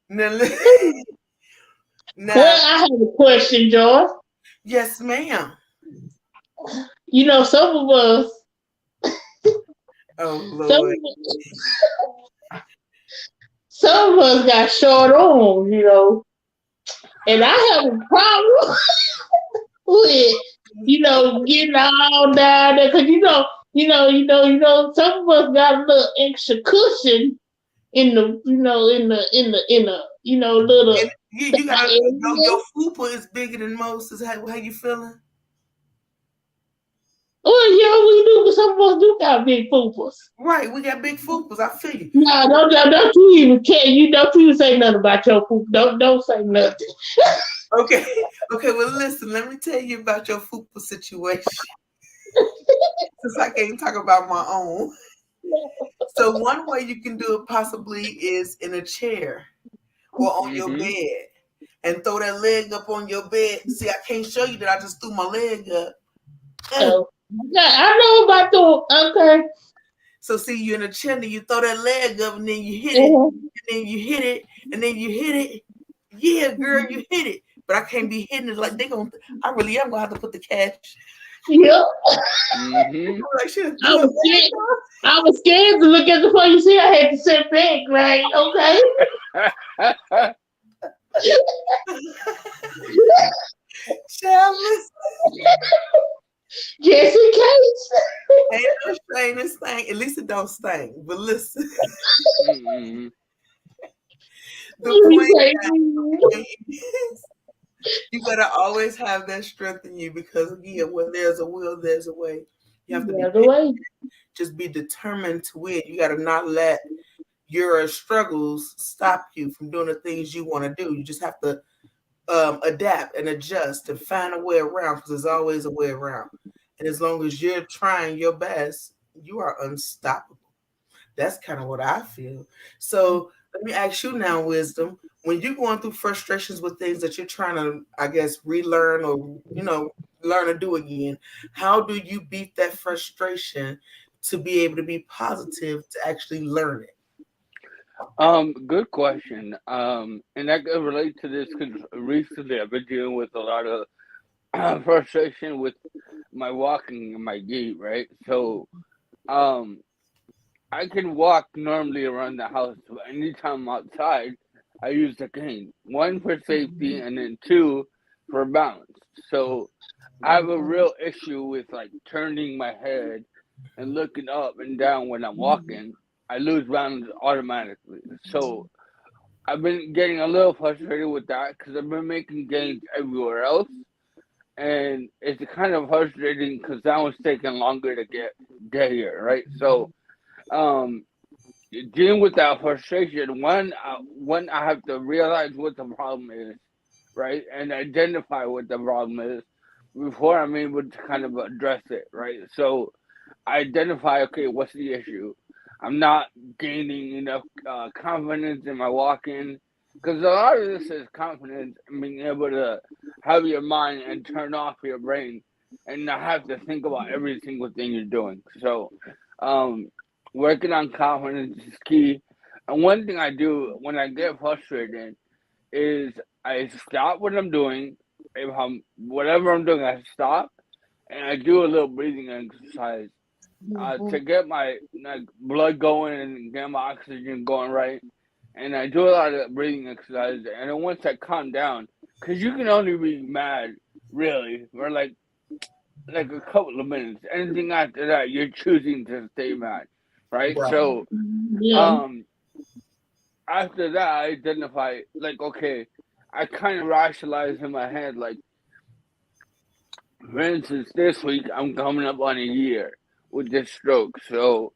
Now, Well, now, I have a question, Joy. yes, ma'am. You know, Oh some Lord. some of us got short arms. You know, And I have a problem with, getting all down there, because some of us got a little extra cushion in the, little And you got your area. fupa is bigger than most. Is how you feeling? Well, yeah, we do. Some of us do got big fupas. Right, we got big fupas. I feel you. Nah, don't you even care. Don't you say nothing about your fupa. Don't say nothing. Okay, okay. Well, listen. Let me tell you about your fupa situation. Since I can't talk about my own. So one way you can do it possibly is in a chair or on your Mm-hmm. bed and throw that leg up on your bed. See, I can't show you that I just threw my leg up. Oh, yeah, I know about the okay. So see, you in a chair and you throw that leg up and then you hit it, Mhm. and then you hit it, and then you hit it. Yeah, girl, you hit it. But I can't be hitting it like they gonna. I really am gonna have to put the cash. Yep. Mm-hmm. Like she threw I her was leg scared. I was scared to look at the phone. You see, I had to sit back. Right? Okay. up. Child, listen. Just in case. Ain't no shame in stink. At least it don't stink. But listen, Mm-hmm. the We point, say, the point is, you gotta always have that strength in you because again, where there's a will, there's a way. You have to the be other way. just be determined to win. You gotta not let your struggles stop you from doing the things you want to do. You just have to adapt and adjust and find a way around because there's always a way around. And as long as you're trying your best, you are unstoppable. That's kind of what I feel. So let me ask you now, Wisdom. When you're going through frustrations with things that you're trying to, I guess, relearn or learn to do again, how do you beat that frustration to be able to be positive to actually learn it? Good question. And I can relate to this because recently I've been dealing with a lot of frustration with my walking and my gait, right? So, um, I can walk normally around the house, but anytime I'm outside, I use the cane. One for safety, and then two for balance. So, I have a real issue with like turning my head and looking up and down when I'm walking. I lose balance automatically. So, I've been getting a little frustrated with that because I've been making gains everywhere else, and it's kind of frustrating because that was taking longer to get here, right? So, um, dealing with that frustration, one I have to realize what the problem is, right, and identify what the problem is before I'm able to kind of address it, right? So, I identify, okay, what's the issue? I'm not gaining enough confidence in my walking because a lot of this is confidence and being able to have your mind and turn off your brain and not have to think about every single thing you're doing. So, um, working on confidence is key. And one thing I do when I get frustrated is I stop what I'm doing. If I'm whatever I'm doing, I stop and I do a little breathing exercise to get my blood going and get my oxygen going right. And I do a lot of breathing exercises. And then once I calm down, because you can only be mad really for like a couple of minutes. Anything after that, you're choosing to stay mad, right? Right. So Yeah. um, after that, I identify like okay, I kind of rationalize in my head like, for instance, this week I'm coming up on a year with this stroke, so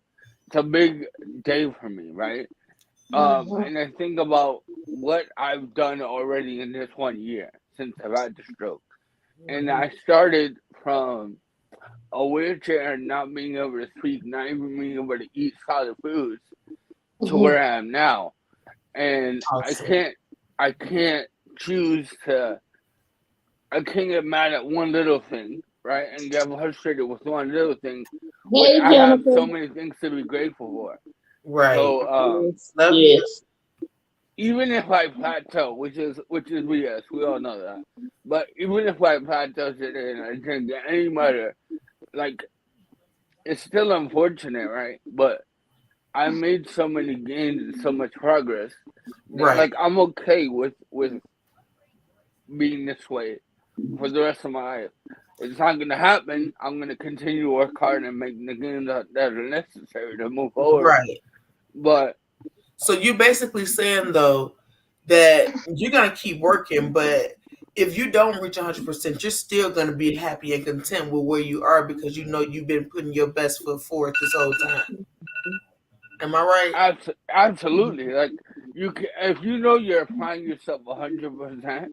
it's a big day for me, right? Mhm. And I think about what I've done already in this 1 year since I've had the stroke. And Mhm. I started from a wheelchair and not being able to speak, not even being able to eat solid foods to Mhm. where I am now. And Awesome. I can't choose to, I can't get mad at one little thing, right? And get frustrated with one little thing when Hey, I have Jennifer. so many things to be grateful for. Right. So, Yes. Love you. Yes. even if I plateau, which is BS, we all know that. But even if I plateau today and I didn't get any better, like it's still unfortunate, right? But I made so many gains and so much progress that Right. like I'm okay with being this way for the rest of my life. It's not gonna happen. I'm gonna continue to work hard and make the games that are necessary to move forward. Right. But So you're basically saying though that you're gonna keep working, but if you don't reach 100%, you're still gonna be happy and content with where you are because you know you've been putting your best foot forward this whole time. Am I right? absolutely, like you can, if you know you're applying yourself 100%, because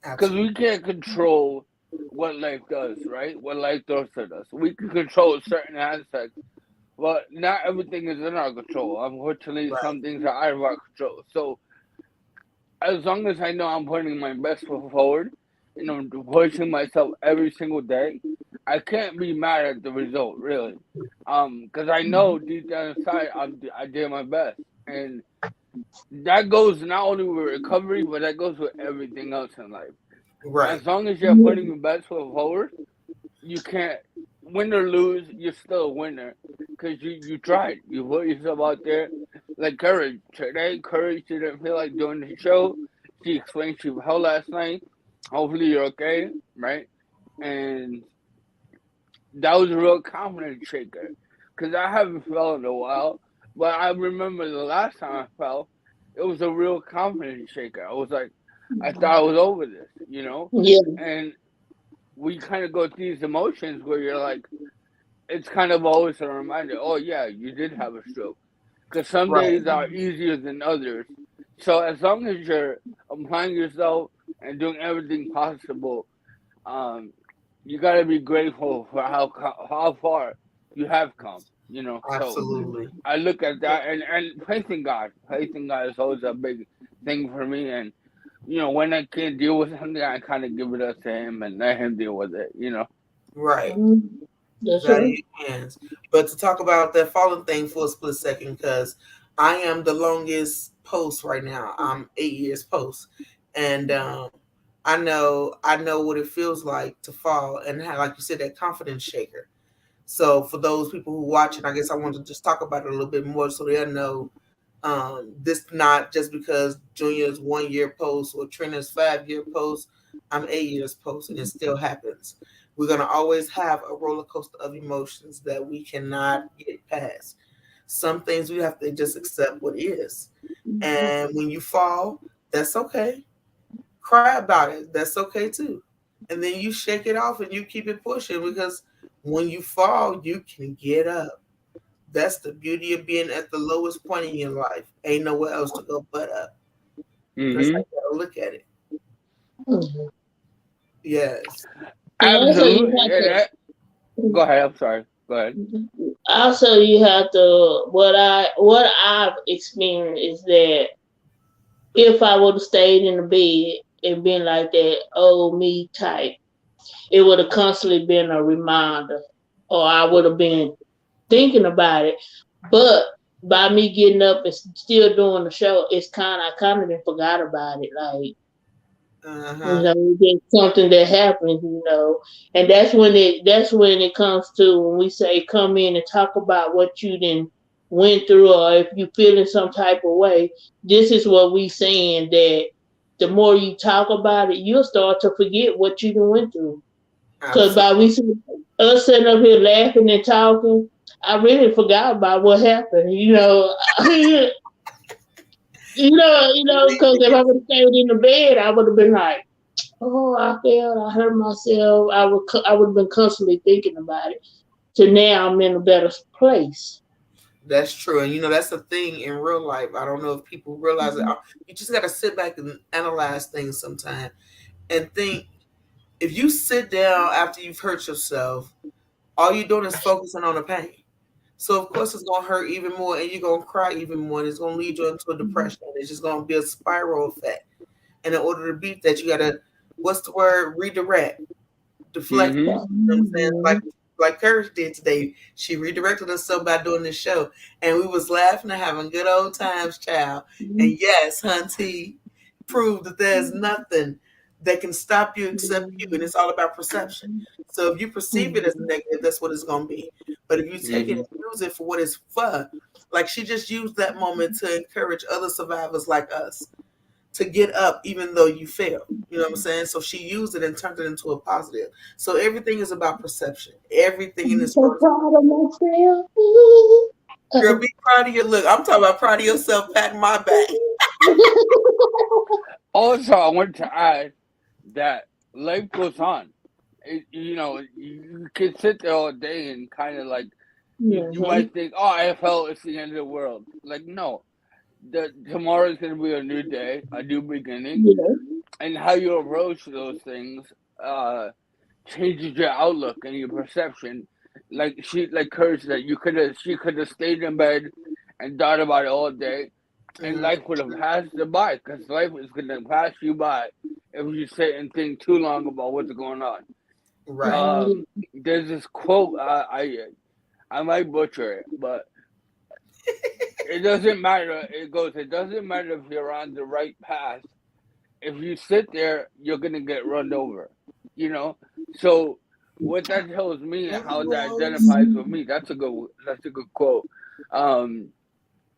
Absolutely. we can't control what life does, right? What life throws at us. We can control certain aspects, but not everything is in our control. Unfortunately, Right. some things are out of our control. So as long as I know I'm putting my best foot forward and I'm pushing myself every single day, I can't be mad at the result, really. Because I know deep down inside I did my best, and that goes not only with recovery, but that goes with everything else in life. Right. As long as you're putting your best foot forward, you can't win or lose. You're still a winner because you tried. You put yourself out there. Like Courage today, Courage didn't feel like doing the show. She explained she fell last night. Hopefully you're okay, right? And that was a real confidence shaker because I haven't fell in a while. But I remember the last time I fell, it was a real confidence shaker. I was like, I thought I was over this, you know? Yeah. And we kind of go through these emotions where you're like, it's kind of always a reminder, oh, yeah, you did have a stroke. Because some Right. days are easier than others. So as long as you're applying yourself and doing everything possible, um, you got to be grateful for how far you have come, you know? So Absolutely. I look at that and faith in God. Faith in God is always a big thing for me. And, you know, when I can't deal with something, I kind of give it up to Him and let Him deal with it, you know? Right. Mhm. It's That's out of right. your hands. But to talk about that falling thing for a split second, because I am the longest post right now. I'm 8 years post, and I know what it feels like to fall, and have, like you said, that confidence shaker. So for those people who watching, I guess I want to just talk about it a little bit more so they'll know this not just because Junior's 1 year post or Trina's 5 year post. I'm 8 years post, and it still happens. We're gonna always have a roller coaster of emotions that we cannot get past. Some things we have to just accept what is. And when you fall, that's okay. Cry about it. That's okay too. And then you shake it off and you keep it pushing because when you fall, you can get up. That's the beauty of being at the lowest point in your life. Ain't nowhere else to go but up. That's how Mm-hmm. you gotta look at it. Mhm. Yes. And also you Absolutely. have And to go ahead. I'm sorry. Go ahead. also you have to what I've experienced is that if I would have stayed in the bed and been like that old me type, it would have constantly been a reminder, or I would have been thinking about it. But by me getting up and still doing the show, I kind of been forgot about it. Like, Uh you huh. know, it's something that happens, you know, and that's when it comes to when we say come in and talk about what you didn't went through, or if you feeling some type of way. This is what we saying, that the more you talk about it, you'll start to forget what you done went through. Cause Absolutely. by us sitting up here laughing and talking, I really forgot about what happened. You know, because if I would have stayed in the bed, I would have been like, "Oh, I failed. I hurt myself." I would have been constantly thinking about it. So now I'm in a better place. That's true. And that's a thing in real life. I don't know if people realize it. You just got to sit back and analyze things sometime and think if you sit down after you've hurt yourself, all you're doing is focusing on the pain. So of course it's gonna hurt even more, and you're gonna cry even more, and it's gonna lead you into a depression. It's just gonna be a spiral effect. And in order to beat that, you gotta, what's the word? Redirect, deflect. Mm-hmm. You know what I'm saying? Like Courage did today. She redirected herself by doing this show, and we was laughing and having good old times, child. And yes, Hunty proved that there's nothing that can stop you except you, and it's all about perception. So if you perceive it as negative, that's what it's gonna be. But if you take it Mm-hmm. and use it for what it's for, like she just used that moment to encourage other survivors like us to get up even though you fail. You know what I'm saying? So she used it and turned it into a positive. So everything is about perception. Everything in I'm this so world. proud of myself. Girl, be proud of your look. I'm talking about proud of yourself, patting my back. Also, I want to add that life goes on. You can sit there all day and kind of like you Mhm. might think, "Oh, I felt it's the end of the world." Like, no, tomorrow is going to be a new day, a new beginning, Yeah. and how you approach those things uh, changes your outlook and your perception. Like her said, she could have stayed in bed and thought about it all day, and Hmm. life would have passed you by because life is going to pass you by if you sit and think too long about what's going on. Right. Right. There's this quote I might butcher it, but it doesn't matter. It goes. It doesn't matter if you're on the right path. If you sit there, you're gonna get run over. You know. So what that tells me and Thank how you, that Rose. identifies with me. That's a good quote. Um,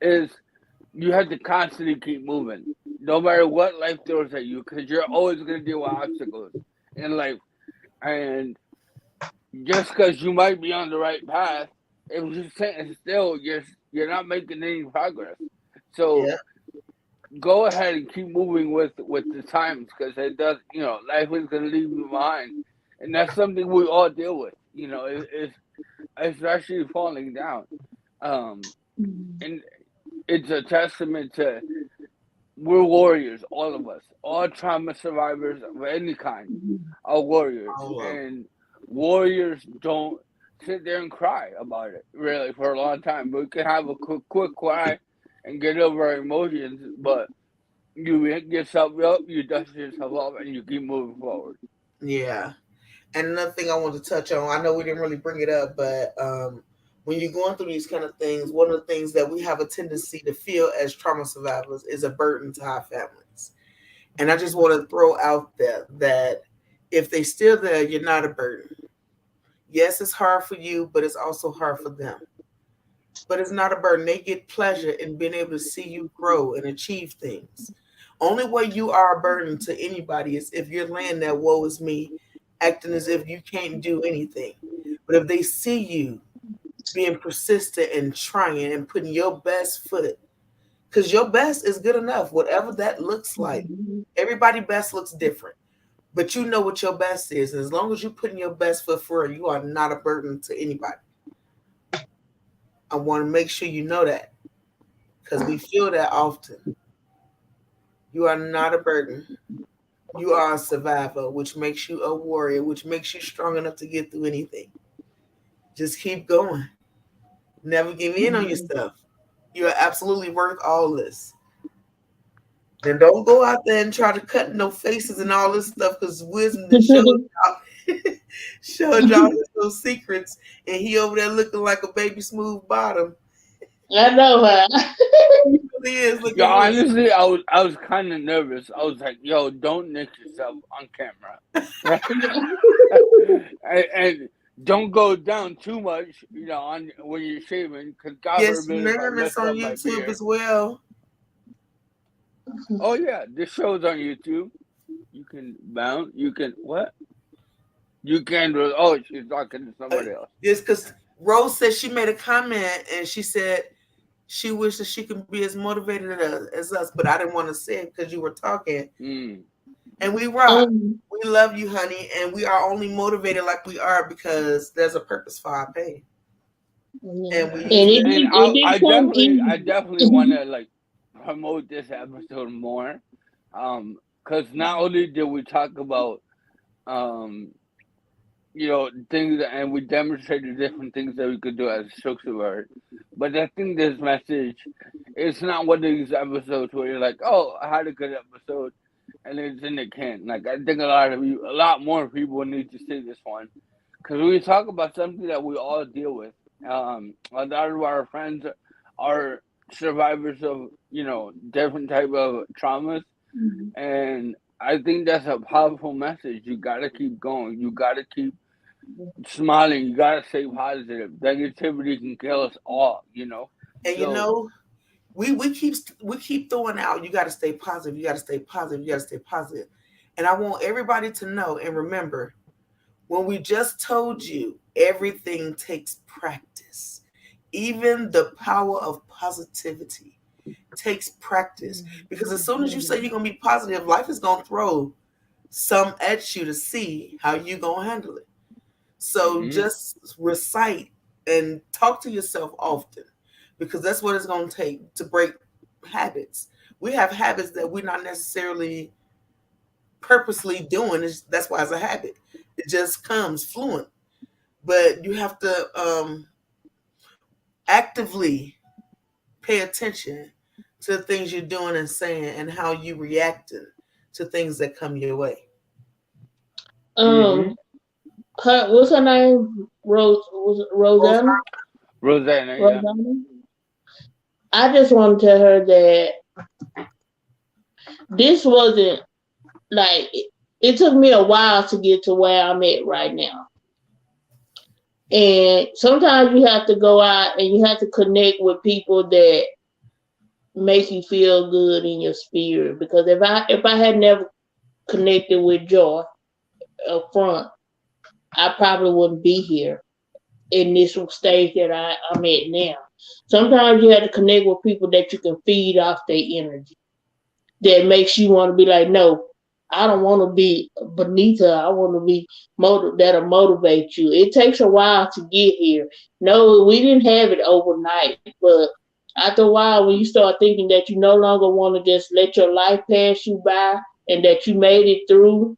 is you have to constantly keep moving, no matter what life throws at you, because you're always gonna deal with obstacles in life. And just because you might be on the right path, if you're sitting still, you're not making any progress. So Yeah. go ahead and keep moving with the times because it does. Life is gonna leave you behind, and that's something we all deal with. It's especially falling down. Um, and it's a testament to we're warriors, all of us, all trauma survivors of any kind are warriors, All of and warriors don't sit there and cry about it really for a long time. We can have a quick cry and get over our emotions, but you pick yourself up, you dust yourself off, and you keep moving forward. Yeah. And another thing I want to touch on, I know we didn't really bring it up, but when you're going through these kind of things, one of the things that we have a tendency to feel as trauma survivors is a burden to our families. And I just want to throw out there that if they still there, you're not a burden. Yes, it's hard for you, but it's also hard for them. But it's not a burden. They get pleasure in being able to see you grow and achieve things. Only way you are a burden to anybody is if you're laying there, woe is me, acting as if you can't do anything. But if they see you being persistent and trying and putting your best foot, because your best is good enough, whatever that looks like. Everybody best looks different, but you know what your best is. And as long as you're putting your best foot forward, you are not a burden to anybody. I want to make sure you know that because we feel that often. You are not a burden. You are a survivor, which makes you a warrior, which makes you strong enough to get through anything. Just keep going. Never give in on yourself. You are absolutely worth all this. Then don't go out there and try to cut no faces and all this stuff because wisdom that showed y'all, showed y'all those secrets, and he over there looking like a baby smooth bottom. I know her. He really is Yeah, looking real. honestly, I was kind of nervous. I was like, "Yo, don't nick yourself on camera, right?" and don't go down too much, on when you're shaving, because God Yes, forbid if I ma'am. mess It's on up my YouTube beard. as well. Oh yeah, this show's on YouTube. You can bounce. You can what? You can. Oh, she's talking to Uh, somebody else. It's because Rose said she made a comment and she said she wished that she could be as motivated as us, but I didn't want to say it because you were talking. Mm. And we rock. Um, We love you, honey, and we are only motivated like we are because there's a purpose for our pain, yeah. and we And use that. it didn't come I easy. definitely want to like promote this episode more, because not only did we talk about um things and we demonstrated different things that we could do as a survivor, but I think this message it's not one of these episodes where you're like, oh, I had a good episode and it's in the can. Like I think a lot more people need to see this one because we talk about something that we all deal with. A lot of our friends are survivors of different type of traumas, and I think that's a powerful message. You gotta keep going. You gotta keep smiling. You gotta stay positive. Negativity can kill us all. And So we keep throwing out, you got to stay positive, you got to stay positive, you got to stay positive. And I want everybody to know and remember, when we just told you everything takes practice, even the power of positivity takes practice. Because as soon as you say you're going to be positive, life is going to throw some at you to see how you going to handle it. So Mm-hmm. just recite and talk to yourself often, because that's what it's going to take to break habits. We have habits that we're not necessarily purposely doing. That's why it's a habit. It just comes fluent. But you have to actively pay attention to the things you're doing and saying and how you reacting to things that come your way. Mm-hmm. Um, what's her name? Was it Both Rosanna? Rosanna, yeah. Rosanna. I just want to tell her that this wasn't like it took me a while to get to where I'm at right now. And sometimes you have to go out and you have to connect with people that make you feel good in your spirit. Because if I had never connected with Joy up front, I probably wouldn't be here in this stage that I'm at now. Sometimes you have to connect with people that you can feed off their energy. That makes you want to be like, no, I don't want to be beneath her. I want to be that'll motivate you. It takes a while to get here. No, we didn't have it overnight, but after a while, when you start thinking that you no longer want to just let your life pass you by and that you made it through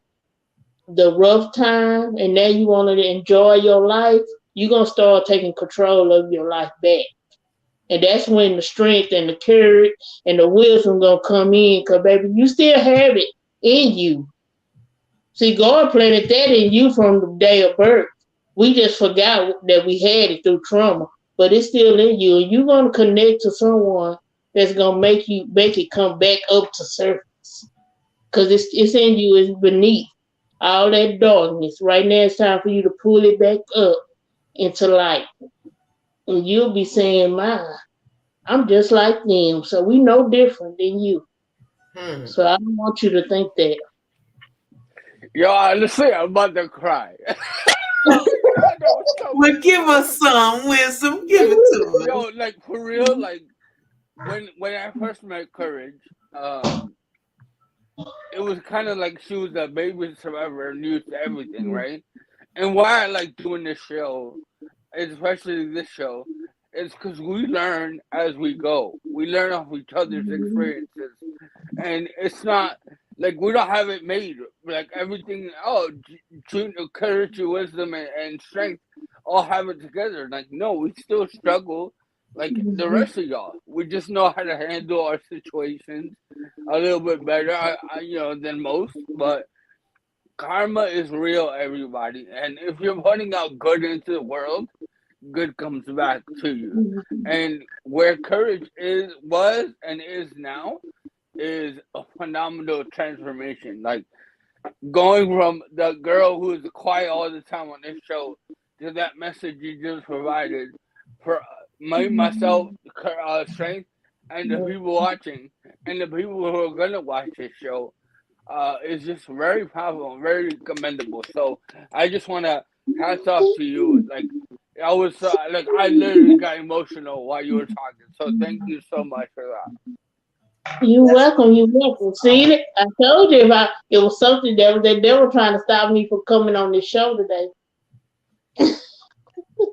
the rough time and now you want to enjoy your life, you're going to start taking control of your life back. And that's when the strength and the courage and the wisdom gonna come in, cause baby, you still have it in you. See, God planted that in you from the day of birth. We just forgot that we had it through trauma, but it's still in you. And you're gonna connect to someone that's gonna make it come back up to surface, cause it's in you. It's beneath all that darkness. Right now, it's time for you to pull it back up into light, and you'll be saying, "My, I'm just like them, so we no different than you." Hmm. So I don't want you to think that. Yo, honestly, I'm about to cry. That was so Well, give good. us some wisdom. Give Like, it to yo, us. like for real, like when I first met Courage, it was kind of like she was a baby survivor and used to everything, right? And why I like doing this show, especially this show, is because we learn as we go. We learn off each other's experiences, and it's not like we don't have it made. Like everything, courage, wisdom, and strength all have it together. Like no, we still struggle. Like the rest of y'all, we just know how to handle our situations a little bit better, than most. But karma is real, everybody. And if you're putting out good into the world, good comes back to you. And where courage was and is now is a phenomenal transformation. Like going from the girl who is quiet all the time on this show to that message you just provided for myself, strength, and the people watching, and the people who are gonna watch this show, is just very powerful and very commendable. So I just want to hats off to you. Like I was like I literally got emotional while you were talking. So thank you so much for that. You That's welcome, you welcome. See it? I told you about it was something that they were trying to stop me from coming on this show today.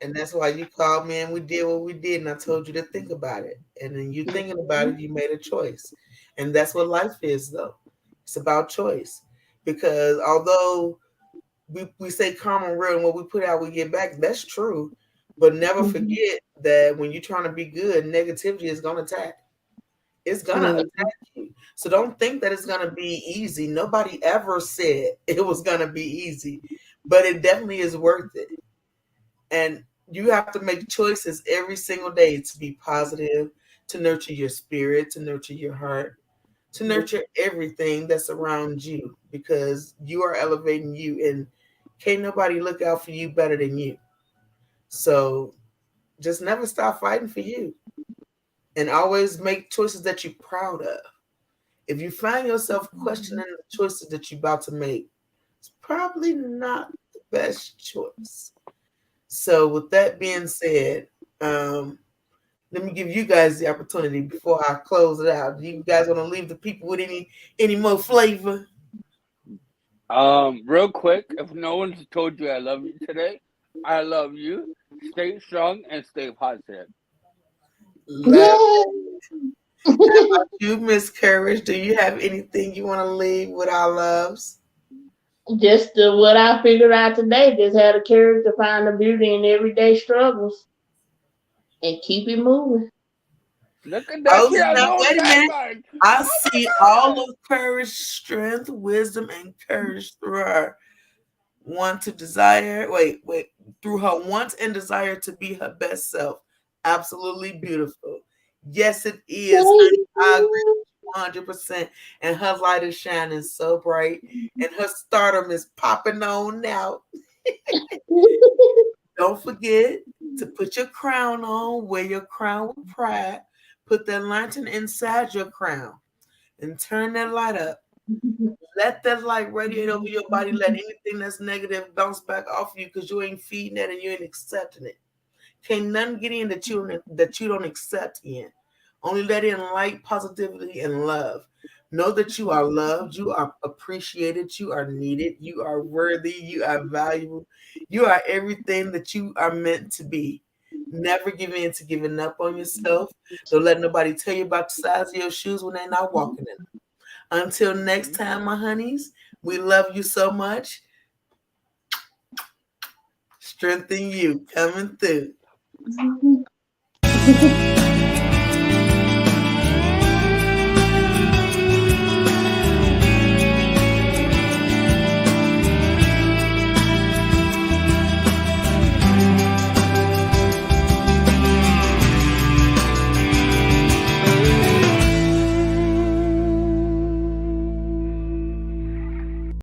and that's why you called me and we did what we did, and I told you to think about it. And then you thinking about it, you made a choice. And that's what life is though. It's about choice. Because although we say karma real and what we put out we get back, that's true. But never forget that when you're trying to be good, negativity is gonna attack. It's gonna attack you. So don't think that it's gonna be easy. Nobody ever said it was gonna be easy, but it definitely is worth it. And you have to make choices every single day to be positive, to nurture your spirit, to nurture your heart, to nurture everything that's around you, because you are elevating you, and can't nobody look out for you better than you. So just never stop fighting for you. and always make choices that you're proud of. If you find yourself questioning the choices that you're about to make, it's probably not the best choice. So, with that being said, let me give you guys the opportunity before I close it out. Do you guys want to leave the people with any more flavor? Real quick, if no one's told you I love you today, I love you. Stay strong and stay positive. Love Yeah. you, Miss Courage. Do you have anything you want to leave with our loves? Just what I figured out today. Just had the courage to find the beauty in everyday struggles and keep it moving. Look at that Oh, kid now going wait a that minute. much. I Oh see my all god! of courage, strength, wisdom, and courage through her want to desire. Wait. Through her want and desire to be her best self. Absolutely beautiful. Yes, it is, Thank honey. I agree you. 100%. And her light is shining so bright, and her stardom is popping on now. Don't forget to put your crown on, wear your crown with pride, put that lantern inside your crown, and turn that light up. Let that light radiate over your body. Let anything that's negative bounce back off you because you ain't feeding that and you ain't accepting it. Can't nothing get in that you don't accept in. Only let in light, positivity, and love. Know that you are loved, you are appreciated, you are needed, you are worthy, you are valuable, you are everything that you are meant to be. Never give in to giving up on yourself. Don't let nobody tell you about the size of your shoes when they're not walking in them. Until next Mhm. time, my honeys, we love you so much. Strengthen you coming through.